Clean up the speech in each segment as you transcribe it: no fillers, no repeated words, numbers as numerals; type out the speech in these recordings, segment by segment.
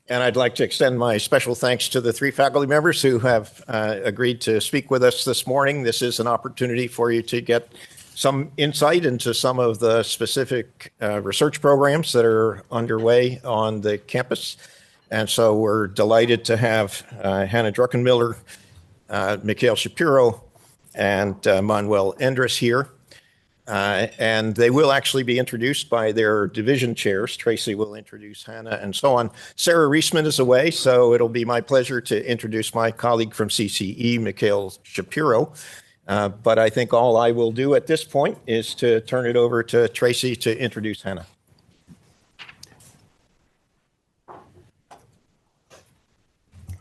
And I'd like to extend my special thanks to the 3 faculty members who have agreed to speak with us this morning. This is an opportunity for you to get some insight into some of the specific research programs that are underway on the campus. And so we're delighted to have Hannah Druckenmiller, Mikhail Shapiro, and Manuel Endres here. And they will actually be introduced by their division chairs. Tracy will introduce Hannah and so on. Sarah Reisman is away, so it'll be my pleasure to introduce my colleague from CCE, Mikhail Shapiro. But I think all I will do at this point is to turn it over to Tracy to introduce Hannah.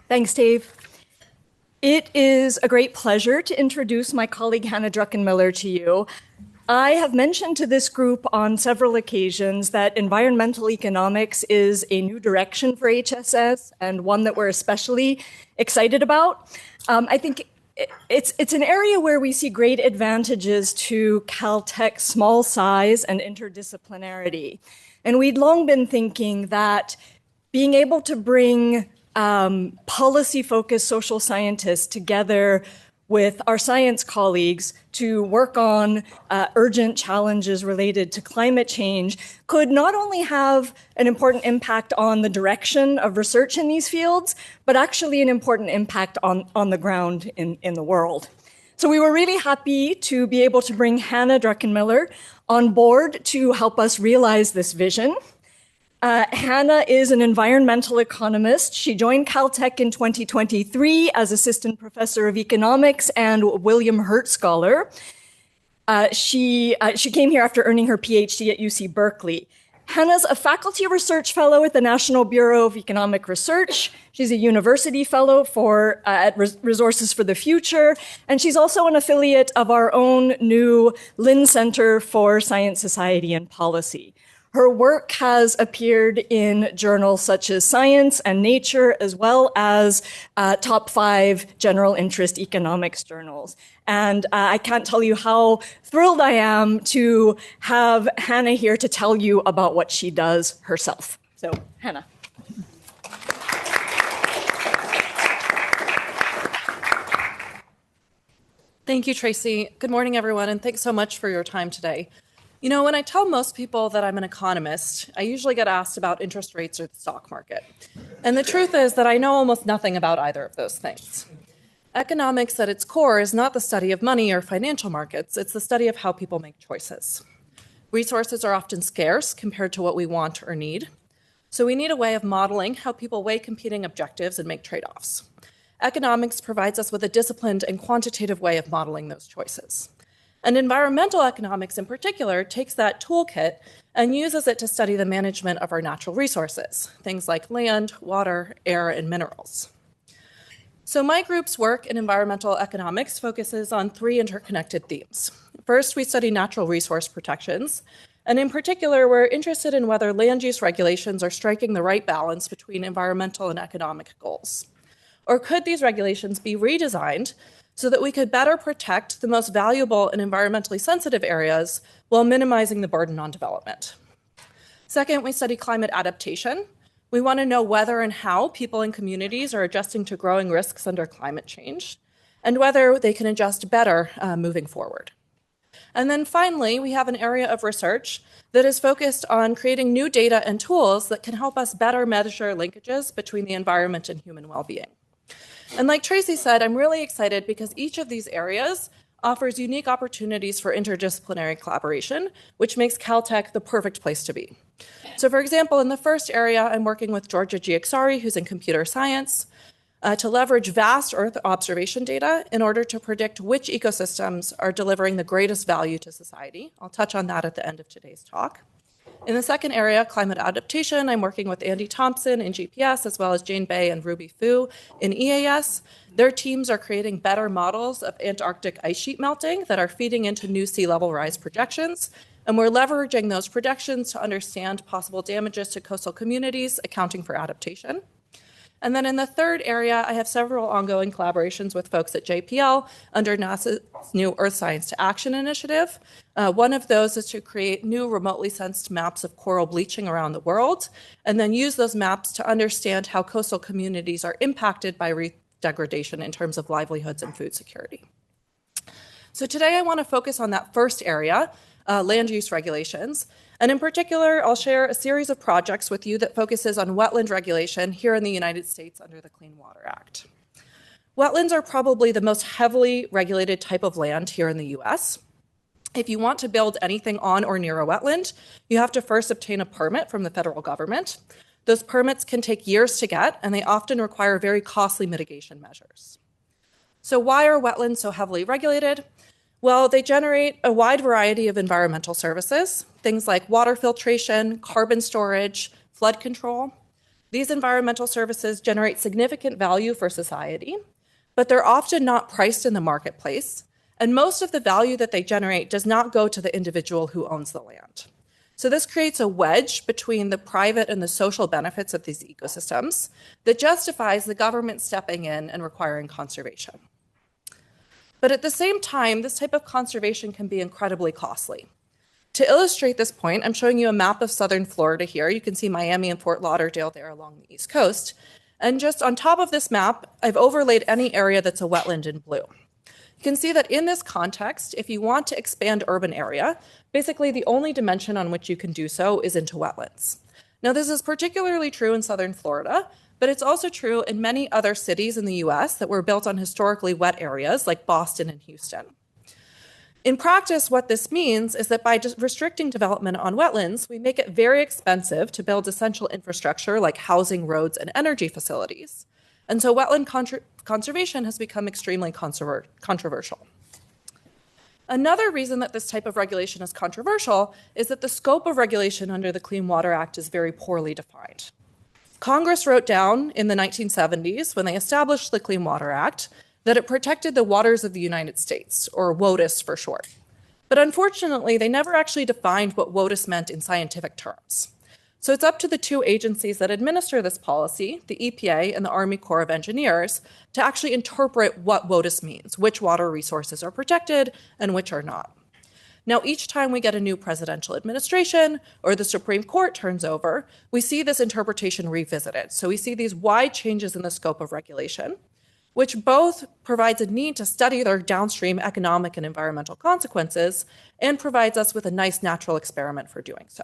Thanks, Dave. It is a great pleasure to introduce my colleague Hannah Druckenmiller to you. I have mentioned to this group on several occasions that environmental economics is a new direction for HSS and one that we're especially excited about. I think it's an area where we see great advantages to Caltech's small size and interdisciplinarity. And we'd long been thinking that being able to bring policy-focused social scientists together with our science colleagues to work on urgent challenges related to climate change could not only have an important impact on the direction of research in these fields, but actually an important impact on the ground in the world. So we were really happy to be able to bring Hannah Druckenmiller on board to help us realize this vision. Hannah is an environmental economist. She joined Caltech in 2023 as assistant professor of economics and William Hurt Scholar. She came here after earning her PhD at UC Berkeley. Hannah's a faculty research fellow at the National Bureau of Economic Research. She's a university fellow at Resources for the Future, and she's also an affiliate of our own new Lynn Center for Science, Society, and Policy. Her work has appeared in journals such as Science and Nature, as well as top 5 general interest economics journals. And I can't tell you how thrilled I am to have Hannah here to tell you about what she does herself. So, Hannah. Thank you, Tracy. Good morning, everyone, and thanks so much for your time today. You know, when I tell most people that I'm an economist, I usually get asked about interest rates or the stock market. And the truth is that I know almost nothing about either of those things. Economics at its core is not the study of money or financial markets, it's the study of how people make choices. Resources are often scarce compared to what we want or need. So we need a way of modeling how people weigh competing objectives and make trade-offs. Economics provides us with a disciplined and quantitative way of modeling those choices. And environmental economics in particular takes that toolkit and uses it to study the management of our natural resources, things like land, water, air, and minerals. So my group's work in environmental economics focuses on 3 interconnected themes. First, we study natural resource protections, and in particular, we're interested in whether land use regulations are striking the right balance between environmental and economic goals. Or could these regulations be redesigned so that we could better protect the most valuable and environmentally sensitive areas while minimizing the burden on development? Second, we study climate adaptation. We want to know whether and how people and communities are adjusting to growing risks under climate change, and whether they can adjust better moving forward. And then finally, we have an area of research that is focused on creating new data and tools that can help us better measure linkages between the environment and human well-being. And like Tracy said, I'm really excited because each of these areas offers unique opportunities for interdisciplinary collaboration, which makes Caltech the perfect place to be. So for example, in the first area, I'm working with Georgia Giaxari, who's in computer science, to leverage vast Earth observation data in order to predict which ecosystems are delivering the greatest value to society. I'll touch on that at the end of today's talk. In the second area, climate adaptation, I'm working with Andy Thompson in GPS, as well as Jane Bay and Ruby Fu in EAS. Their teams are creating better models of Antarctic ice sheet melting that are feeding into new sea level rise projections. And we're leveraging those projections to understand possible damages to coastal communities, accounting for adaptation. And then in the third area, I have several ongoing collaborations with folks at JPL under NASA's new Earth Science to Action initiative. One of those is to create new remotely sensed maps of coral bleaching around the world, and then use those maps to understand how coastal communities are impacted by reef degradation in terms of livelihoods and food security. So today I want to focus on that first area, land use regulations. And in particular, I'll share a series of projects with you that focuses on wetland regulation here in the United States under the Clean Water Act. Wetlands are probably the most heavily regulated type of land here in the US. If you want to build anything on or near a wetland, you have to first obtain a permit from the federal government. Those permits can take years to get, and they often require very costly mitigation measures. So why are wetlands so heavily regulated? Well, they generate a wide variety of environmental services, things like water filtration, carbon storage, flood control. These environmental services generate significant value for society, but they're often not priced in the marketplace, and most of the value that they generate does not go to the individual who owns the land. So this creates a wedge between the private and the social benefits of these ecosystems that justifies the government stepping in and requiring conservation. But at the same time, this type of conservation can be incredibly costly. To illustrate this point, I'm showing you a map of southern Florida here. You can see Miami and Fort Lauderdale there along the East Coast. And just on top of this map, I've overlaid any area that's a wetland in blue. You can see that in this context, if you want to expand urban area, basically the only dimension on which you can do so is into wetlands. Now, this is particularly true in southern Florida, but it's also true in many other cities in the US that were built on historically wet areas like Boston and Houston. In practice, what this means is that by just restricting development on wetlands, we make it very expensive to build essential infrastructure like housing, roads, and energy facilities. And so wetland conservation has become extremely controversial. Another reason that this type of regulation is controversial is that the scope of regulation under the Clean Water Act is very poorly defined. Congress wrote down in the 1970s, when they established the Clean Water Act, that it protected the waters of the United States, or WOTUS for short. But unfortunately, they never actually defined what WOTUS meant in scientific terms. So it's up to the two agencies that administer this policy, the EPA and the Army Corps of Engineers, to actually interpret what WOTUS means, which water resources are protected and which are not. Now, each time we get a new presidential administration or the Supreme Court turns over, we see this interpretation revisited. So we see these wide changes in the scope of regulation, which both provides a need to study their downstream economic and environmental consequences and provides us with a nice natural experiment for doing so.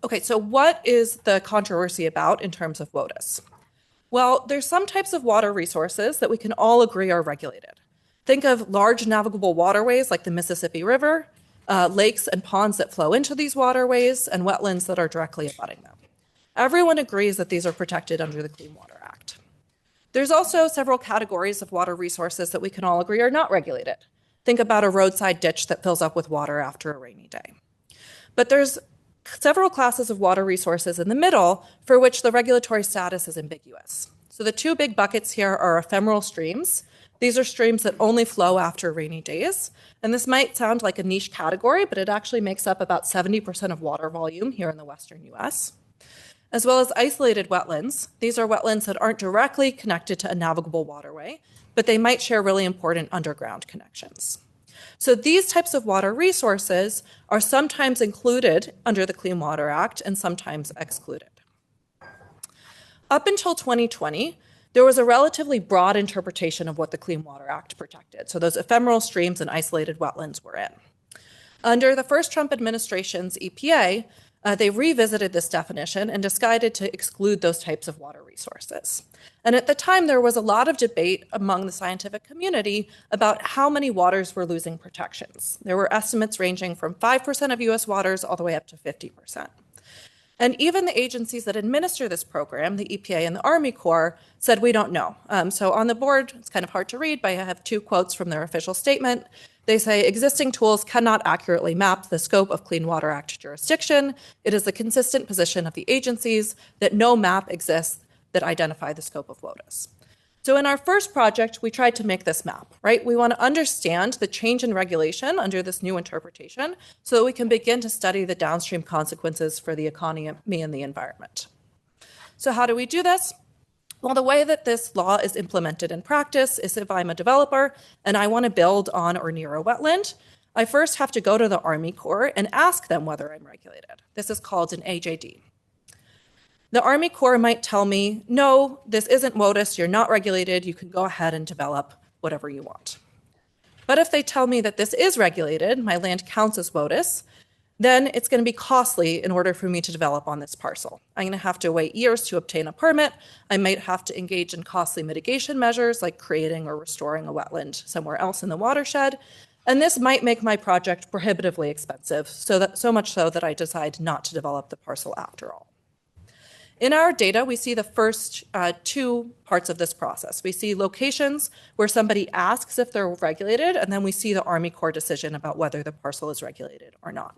Okay, so what is the controversy about in terms of WOTUS? Well, there's some types of water resources that we can all agree are regulated. Think of large navigable waterways like the Mississippi River, lakes and ponds that flow into these waterways, and wetlands that are directly abutting them. Everyone agrees that these are protected under the Clean Water Act. There's also several categories of water resources that we can all agree are not regulated. Think about a roadside ditch that fills up with water after a rainy day. But there's several classes of water resources in the middle for which the regulatory status is ambiguous. So the two big buckets here are ephemeral streams. These are streams that only flow after rainy days. And this might sound like a niche category, but it actually makes up about 70% of water volume here in the Western US. As well as isolated wetlands. These are wetlands that aren't directly connected to a navigable waterway, but they might share really important underground connections. So these types of water resources are sometimes included under the Clean Water Act and sometimes excluded. Up until 2020, there was a relatively broad interpretation of what the Clean Water Act protected. So those ephemeral streams and isolated wetlands were in. Under the first Trump administration's EPA, they revisited this definition and decided to exclude those types of water resources. And at the time, there was a lot of debate among the scientific community about how many waters were losing protections. There were estimates ranging from 5% of US waters all the way up to 50%. And even the agencies that administer this program, the EPA and the Army Corps, said, we don't know. So on the board, it's kind of hard to read, but I have two quotes from their official statement. They say, existing tools cannot accurately map the scope of Clean Water Act jurisdiction. It is the consistent position of the agencies that no map exists that identify the scope of WOTUS. So in our first project, we tried to make this map, right? We want to understand the change in regulation under this new interpretation so that we can begin to study the downstream consequences for the economy and the environment. So how do we do this? Well, the way that this law is implemented in practice is if I'm a developer and I want to build on or near a wetland, I first have to go to the Army Corps and ask them whether I'm regulated. This is called an AJD. The Army Corps might tell me, no, this isn't WOTUS, you're not regulated, you can go ahead and develop whatever you want. But if they tell me that this is regulated, my land counts as WOTUS, then it's going to be costly in order for me to develop on this parcel. I'm going to have to wait years to obtain a permit. I might have to engage in costly mitigation measures like creating or restoring a wetland somewhere else in the watershed. And this might make my project prohibitively expensive, so much so that I decide not to develop the parcel after all. In our data, we see the first two parts of this process. We see locations where somebody asks if they're regulated, and then we see the Army Corps decision about whether the parcel is regulated or not.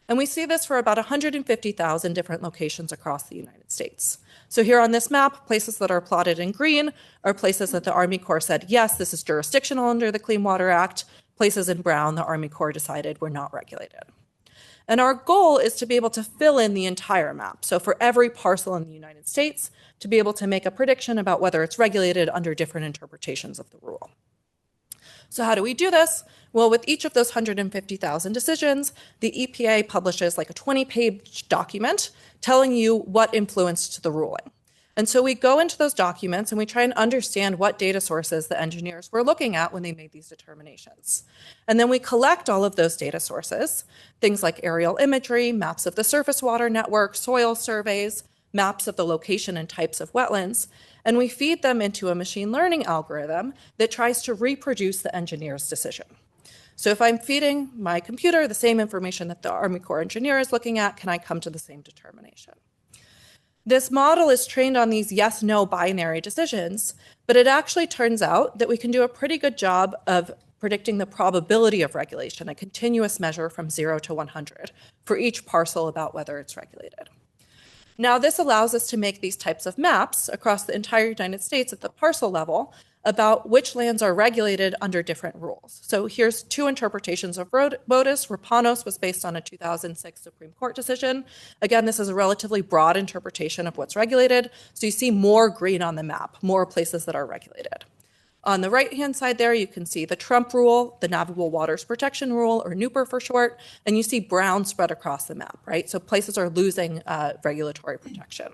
And we see this for about 150,000 different locations across the United States. So here on this map, places that are plotted in green are places that the Army Corps said, yes, this is jurisdictional under the Clean Water Act. Places in brown, the Army Corps decided were not regulated. And our goal is to be able to fill in the entire map. So for every parcel in the United States, to be able to make a prediction about whether it's regulated under different interpretations of the rule. So how do we do this? Well, with each of those 150,000 decisions, the EPA publishes like a 20-page document telling you what influenced the ruling. And so we go into those documents and we try and understand what data sources the engineers were looking at when they made these determinations. And then we collect all of those data sources, things like aerial imagery, maps of the surface water network, soil surveys, maps of the location and types of wetlands, and we feed them into a machine learning algorithm that tries to reproduce the engineer's decision. So if I'm feeding my computer the same information that the Army Corps engineer is looking at, can I come to the same determination? This model is trained on these yes-no binary decisions, but it actually turns out that we can do a pretty good job of predicting the probability of regulation, a continuous measure from 0 to 100 for each parcel about whether it's regulated. Now, this allows us to make these types of maps across the entire United States at the parcel level about which lands are regulated under different rules. So here's two interpretations of WOTUS. Rapanos was based on a 2006 Supreme Court decision. Again, this is a relatively broad interpretation of what's regulated. So you see more green on the map, more places that are regulated. On the right-hand side there, you can see the Trump rule, the Navigable Waters Protection Rule, or NUPR for short, and you see brown spread across the map, right? So places are losing regulatory protection.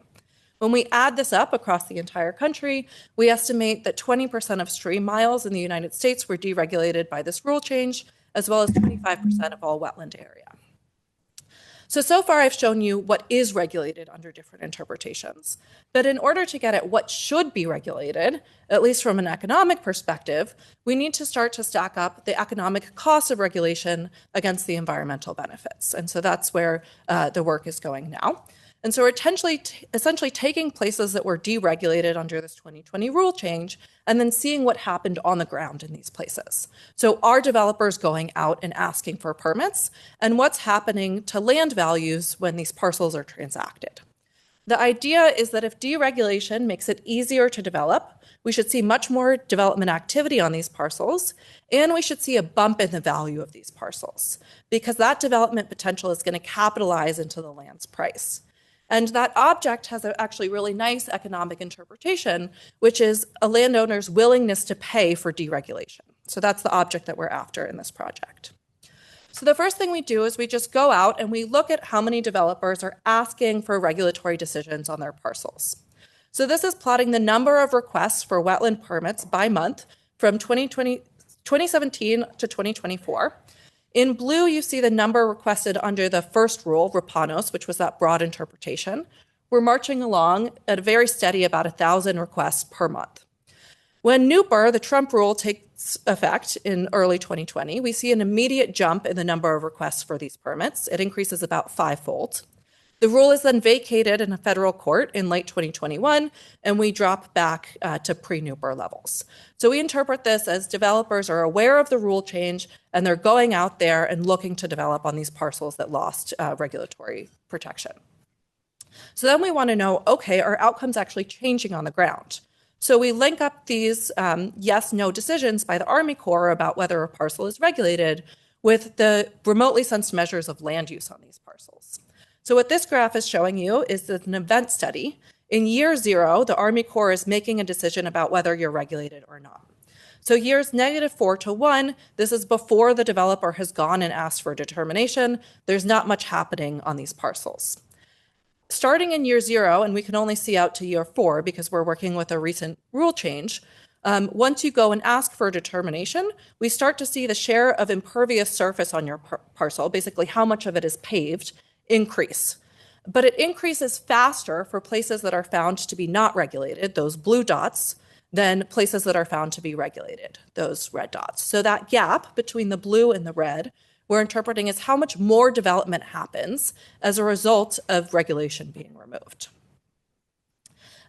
When we add this up across the entire country, we estimate that 20% of stream miles in the United States were deregulated by this rule change, as well as 25% of all wetland area. So far I've shown you what is regulated under different interpretations. But in order to get at what should be regulated, at least from an economic perspective, we need to start to stack up the economic cost of regulation against the environmental benefits. And so that's where the work is going now. And so we're essentially taking places that were deregulated under this 2020 rule change and then seeing what happened on the ground in these places. So are developers going out and asking for permits? And what's happening to land values when these parcels are transacted? The idea is that if deregulation makes it easier to develop, we should see much more development activity on these parcels, and we should see a bump in the value of these parcels, because that development potential is going to capitalize into the land's price. And that object has actually really nice economic interpretation, which is a landowner's willingness to pay for deregulation. So that's the object that we're after in this project. So the first thing we do is we just go out and we look at how many developers are asking for regulatory decisions on their parcels. So this is plotting the number of requests for wetland permits by month from 2017 to 2024. In blue, you see the number requested under the first rule, Rapanos, which was that broad interpretation. We're marching along at a very steady about 1,000 requests per month. When NUPR, the Trump rule, takes effect in early 2020, we see an immediate jump in the number of requests for these permits. It increases about 5-fold. The rule is then vacated in a federal court in late 2021, and we drop back to pre-NUPR levels. So we interpret this as developers are aware of the rule change, and they're going out there and looking to develop on these parcels that lost regulatory protection. So then we want to know, okay, are outcomes actually changing on the ground? So we link up these yes-no decisions by the Army Corps about whether a parcel is regulated with the remotely sensed measures of land use on these parcels. So what this graph is showing you is an event study In year 0, the Army Corps is making a decision about whether you're regulated or not. So years -4 to 1, this is before the developer has gone and asked for a determination. There's not much happening on these parcels. Starting in year 0, and we can only see out to year 4 because we're working with a recent rule change, once you go and ask for a determination, we start to see the share of impervious surface on your parcel, basically how much of it is paved, increase. But it increases faster for places that are found to be not regulated, those blue dots, than places that are found to be regulated, those red dots. So that gap between the blue and the red, we're interpreting as how much more development happens as a result of regulation being removed.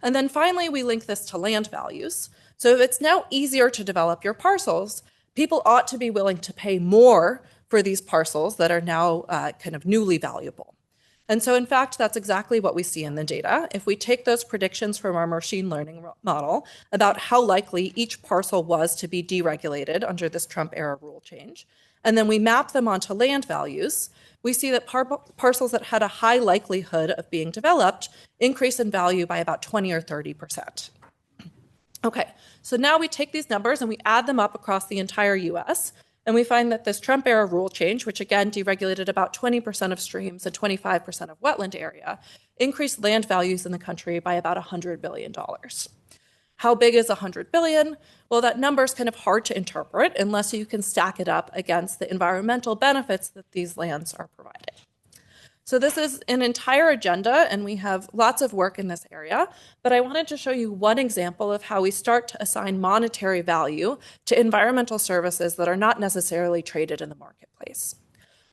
And then finally, we link this to land values. So if it's now easier to develop your parcels, people ought to be willing to pay more for these parcels that are now kind of newly valuable. And so in fact, that's exactly what we see in the data. If we take those predictions from our machine learning model about how likely each parcel was to be deregulated under this Trump-era rule change, and then we map them onto land values, we see that parcels that had a high likelihood of being developed increase in value by about 20 or 30%. Okay, so now we take these numbers and we add them up across the entire US, and we find that this Trump-era rule change, which again deregulated about 20% of streams and 25% of wetland area, increased land values in the country by about $100 billion. How big is $100 billion? Well, that number is kind of hard to interpret unless you can stack it up against the environmental benefits that these lands are providing. So this is an entire agenda, and we have lots of work in this area, but I wanted to show you one example of how we start to assign monetary value to environmental services that are not necessarily traded in the marketplace.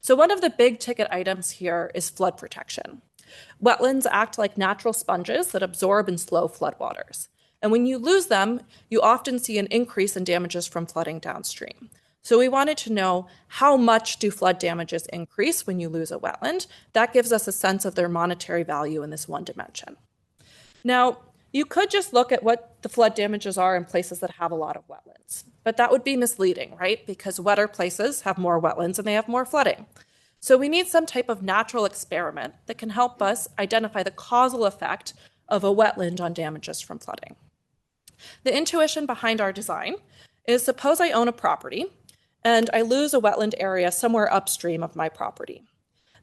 So one of the big ticket items here is flood protection. Wetlands act like natural sponges that absorb and slow floodwaters. And when you lose them, you often see an increase in damages from flooding downstream. So we wanted to know how much do flood damages increase when you lose a wetland. That gives us a sense of their monetary value in this one dimension. Now, you could just look at what the flood damages are in places that have a lot of wetlands, but that would be misleading, right? Because wetter places have more wetlands and they have more flooding. So we need some type of natural experiment that can help us identify the causal effect of a wetland on damages from flooding. The intuition behind our design is, suppose I own a property and I lose a wetland area somewhere upstream of my property.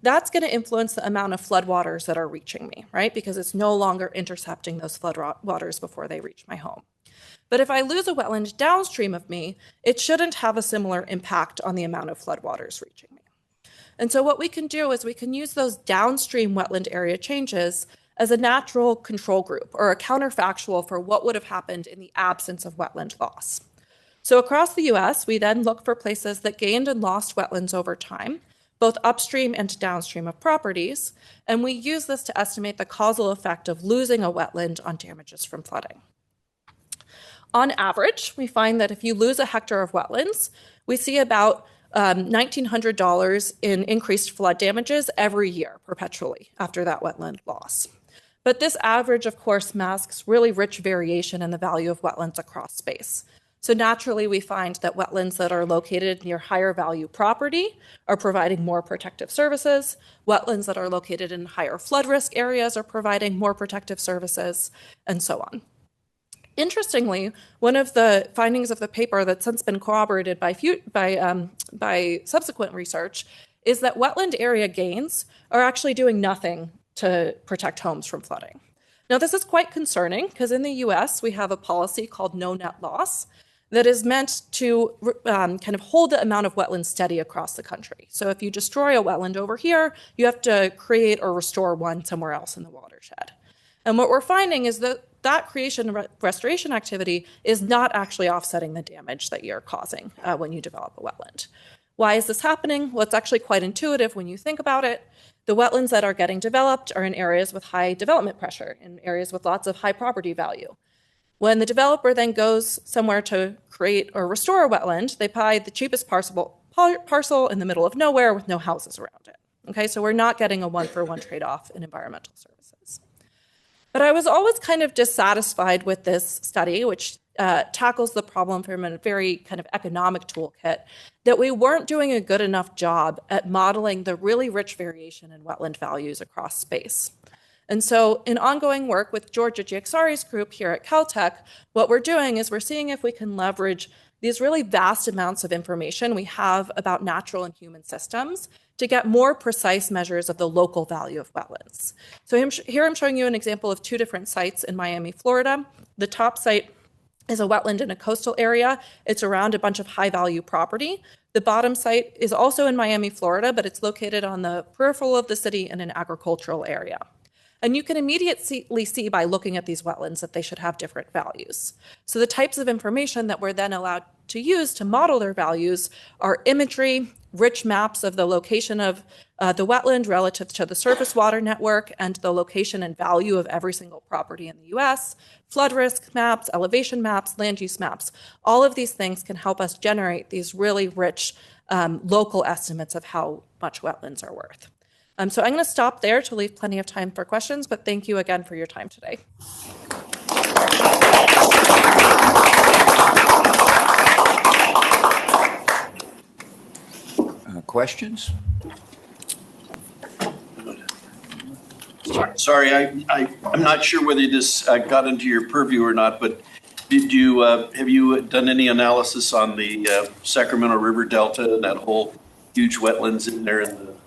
That's going to influence the amount of floodwaters that are reaching me, right? Because it's no longer intercepting those floodwaters before they reach my home. But if I lose a wetland downstream of me, it shouldn't have a similar impact on the amount of floodwaters reaching me. And so what we can do is we can use those downstream wetland area changes as a natural control group or a counterfactual for what would have happened in the absence of wetland loss. So across the US, we then look for places that gained and lost wetlands over time, both upstream and downstream of properties, and we use this to estimate the causal effect of losing a wetland on damages from flooding. On average, we find that if you lose a hectare of wetlands, we see about $1,900 in increased flood damages every year perpetually after that wetland loss. But this average, of course, masks really rich variation in the value of wetlands across space. So naturally, we find that wetlands that are located near higher value property are providing more protective services. Wetlands that are located in higher flood risk areas are providing more protective services, and so on. Interestingly, one of the findings of the paper that's since been corroborated by subsequent research is that wetland area gains are actually doing nothing to protect homes from flooding. Now, this is quite concerning because in the US, we have a policy called no net loss that is meant to kind of hold the amount of wetlands steady across the country. So if you destroy a wetland over here, you have to create or restore one somewhere else in the watershed. And what we're finding is that that creation and restoration activity is not actually offsetting the damage that you're causing when you develop a wetland. Why is this happening? Well, it's actually quite intuitive when you think about it. The wetlands that are getting developed are in areas with high development pressure, in areas with lots of high property value. When the developer then goes somewhere to create or restore a wetland, they buy the cheapest parcel in the middle of nowhere with no houses around it. Okay, so we're not getting a one-for-one trade-off in environmental services. But I was always kind of dissatisfied with this study, which tackles the problem from a very kind of economic toolkit, that we weren't doing a good enough job at modeling the really rich variation in wetland values across space. And so in ongoing work with Georgia Giaxari's group here at Caltech, what we're doing is we're seeing if we can leverage these really vast amounts of information we have about natural and human systems to get more precise measures of the local value of wetlands. So here I'm showing you an example of 2 different sites in Miami, Florida. The top site is a wetland in a coastal area. It's around a bunch of high-value property. The bottom site is also in Miami, Florida, but it's located on the peripheral of the city in an agricultural area. And you can immediately see by looking at these wetlands that they should have different values. So the types of information that we're then allowed to use to model their values are imagery, rich maps of the location of the wetland relative to the surface water network and the location and value of every single property in the US, flood risk maps, elevation maps, land use maps. All of these things can help us generate these really rich local estimates of how much wetlands are worth. So I'm going to stop there to leave plenty of time for questions, but thank you again for your time today. Questions? Sorry, I'm not sure whether this got into your purview or not, but did you have you done any analysis on the Sacramento River Delta and that whole huge wetlands in there in the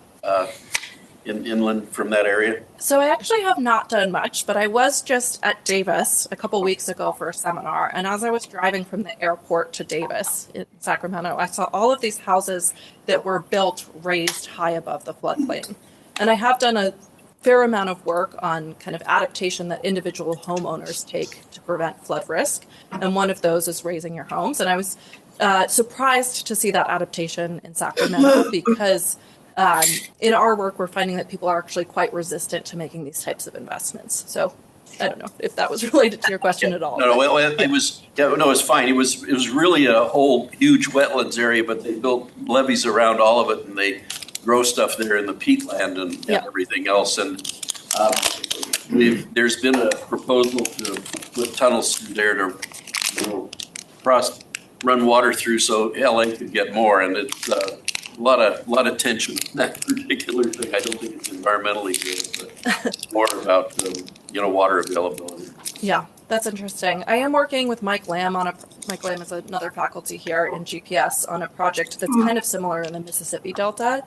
inland from that area? So I actually have not done much, but I was just at Davis a couple weeks ago for a seminar. And as I was driving from the airport to Davis in Sacramento, I saw all of these houses that were built raised high above the floodplain. And I have done a fair amount of work on kind of adaptation that individual homeowners take to prevent flood risk. And one of those is raising your homes. And I was surprised to see that adaptation in Sacramento because in our work, we're finding that people are actually quite resistant to making these types of investments. So I don't know if that was related to your question at all. No, well, it was, no, it was fine. It was really a whole huge wetlands area, but they built levees around all of it and they grow stuff there in the peatland and everything else. And there's been a proposal to put tunnels through there to run water through so LA could get more. And it's a lot of tension on that particular thing. I don't think it's environmentally good, but it's more about water availability. Yeah, that's interesting. I am working with Mike Lamb Mike Lamb is another faculty here in GPS on a project that's kind of similar in the Mississippi Delta.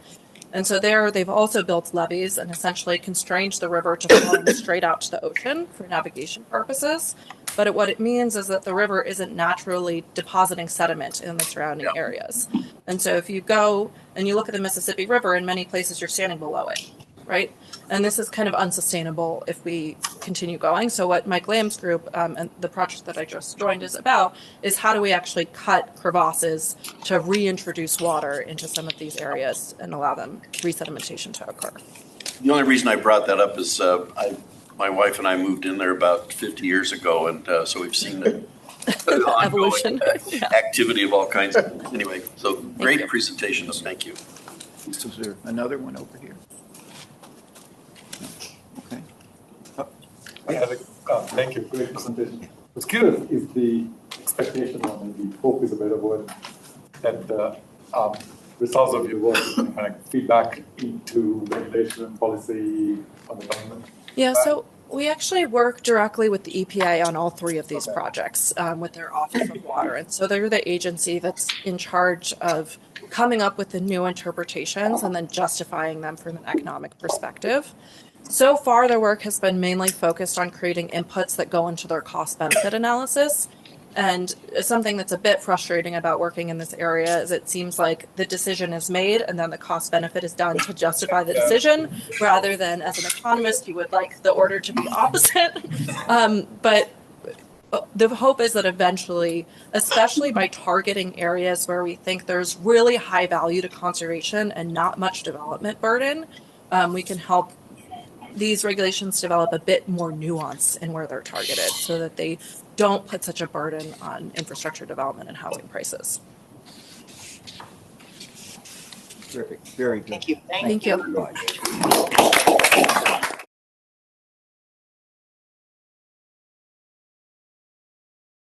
And so there, they've also built levees and essentially constrained the river to flow straight out to the ocean for navigation purposes. But what it means is that the river isn't naturally depositing sediment in the surrounding areas. And so if you go and you look at the Mississippi River, in many places you're standing below it, right? And this is kind of unsustainable if we continue going. So what Mike Lamb's group and the project that I just joined is about is how do we actually cut crevasses to reintroduce water into some of these areas and allow them resedimentation to occur. The only reason I brought that up is my wife and I moved in there about 50 years ago, and so we've seen the evolution activity of all kinds. Anyway, so great presentation. Thank you. Is there another one over here? Okay. Thank you. Great presentation. I was curious if the expectation or maybe hope is a better word that the results of your work can kind of feedback into regulation and policy on the government. Yeah, so we actually work directly with the EPA on all 3 of these projects with their Office of Water. And so they're the agency that's in charge of coming up with the new interpretations and then justifying them from an economic perspective. So far, their work has been mainly focused on creating inputs that go into their cost-benefit analysis. And something that's a bit frustrating about working in this area is it seems like the decision is made and then the cost benefit is done to justify the decision, rather than as an economist, you would like the order to be opposite. But the hope is that eventually, especially by targeting areas where we think there's really high value to conservation and not much development burden, we can help these regulations develop a bit more nuance in where they're targeted so that they don't put such a burden on infrastructure development and housing prices. Terrific. Very good. Thank you. Thank you. Very much.